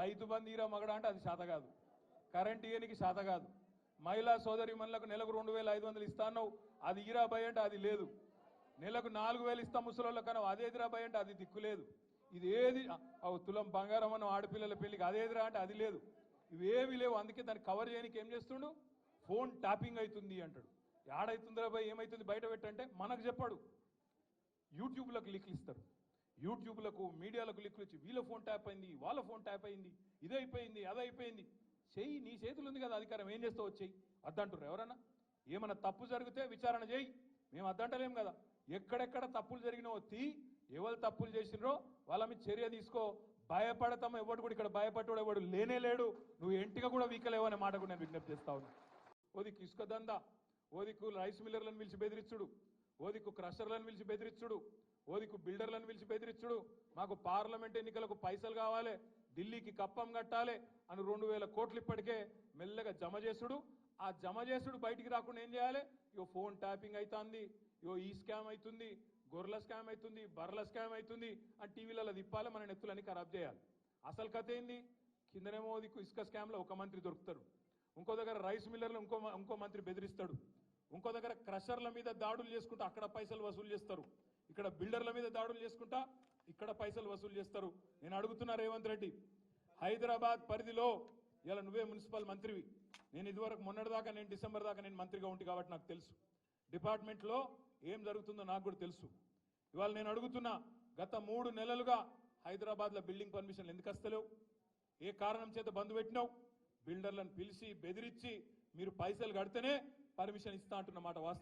రైతు బంధీరా మగడా అంటే అది శాత కాదు, కరెంట్ ఇయనికి శాత కాదు, మహిళా సోదరి మనులకు నెలకు 2500 ఇస్తాను అది ఈరా భయ అంటే అది లేదు, నెలకు 4000 ఇస్తాం ముసలోళ్ళ కన్నా అదేదిరా భయ అంటే అది దిక్కులేదు, ఇది ఏది తులం బంగారం అన్న ఆడపిల్లల పెళ్లికి అదేదిరా అంటే అది లేదు, ఇవేవి లేవు. అందుకే దాన్ని కవర్ చేయడానికి ఏం చేస్తుండు, ఫోన్ ట్యాపింగ్ అవుతుంది అంటాడు. ఏడైతుందిరా భయ ఏమైతుంది బయట పెట్టంటే మనకు చెప్పాడు, యూట్యూబ్లకు లింకులు ఇస్తారు, యూట్యూబ్లకు మీడియాలకు లింకులు ఇచ్చి వీళ్ళ ఫోన్ ట్యాప్ అయింది, వాళ్ళ ఫోన్ ట్యాప్ అయింది, ఇదైపోయింది అదైపోయింది. చెయ్యి, నీ చేతులు ఉంది కదా అధికారం, ఏం చేస్తావు వచ్చేయి, అద్దంటారు ఎవరన్నా. ఏమన్నా తప్పు జరిగితే విచారణ చేయి, మేము అద్దంటలేం కదా. ఎక్కడెక్కడ తప్పులు జరిగినో ఎవరు తప్పులు చేసినరో వాళ్ళ మీద చర్య తీసుకో. భయపడతాం, ఎవడు కూడా ఇక్కడ భయపడ్డాడు ఎవడు లేనే లేడు, నువ్వు ఎంటిగా కూడా వీకలేవు అనే మాట కూడా నేను విజ్ఞప్తి చేస్తా ఉన్నా. ఓదికు ఇసుక దందా, ఓదికు రైస్ మిల్లర్లను పిలిచి బెదిరించుడు, ఓదికు క్రషర్లను పిలిచి బెదిరించుడు, ఓదికు బిల్డర్లను పిలిచి బెదిరించుడు, మాకు పార్లమెంట్ ఎన్నికలకు పైసలు కావాలి, ఢిల్లీకి కప్పం కట్టాలి అని 2000 కోట్లు ఇప్పటికే మెల్లగా జమ చేసుడు. ఆ జమ చేసుడు బయటికి రాకుండా ఏం చేయాలి, ఇగో ఫోన్ ట్యాపింగ్ అవుతుంది, ఇగో ఈ స్కామ్ అవుతుంది, గొర్రెల స్కామ్ అవుతుంది, బర్రెల స్కామ్ అవుతుంది అని టీవీలలో తిప్పాలి, మన నెత్తులన్నీ ఖరాబ్ చేయాలి. అసలు కథ ఏంది, కిందనేమో ఇసుక స్కామ్లో ఒక మంత్రి దొరుకుతారు, ఇంకో దగ్గర రైస్ మిల్లర్లు ఇంకో మంత్రి బెదిరిస్తాడు, ఇంకో దగ్గర క్రషర్ల మీద దాడులు చేసుకుంటా అక్కడ పైసలు వసూలు చేస్తారు, ఇక్కడ బిల్డర్ల మీద దాడులు చేసుకుంటా ఇక్కడ పైసలు వసూలు చేస్తారు. నేను అడుగుతున్నా రేవంత్ రెడ్డి, హైదరాబాద్ పరిధిలో ఇలా నువ్వే మున్సిపల్ మంత్రివి, నేను ఇదివరకు మొన్నటిదాకా నేను డిసెంబర్ దాకా నేను మంత్రిగా ఉంటి కాబట్టి నాకు తెలుసు డిపార్ట్మెంట్లో ఏం జరుగుతుందో నాకు కూడా తెలుసు. ఇవాళ నేను అడుగుతున్నా, గత 3 నెలలుగా హైదరాబాద్లో బిల్డింగ్ పర్మిషన్లు ఎందుకు వస్తలేవు, ఏ కారణం చేత బంద్ పెట్టినావు, బిల్డర్లను పిలిచి బెదిరించి మీరు పైసలు కడితేనే పర్మిషన్ ఇస్తా అంటున్నమాట వాస్తవం.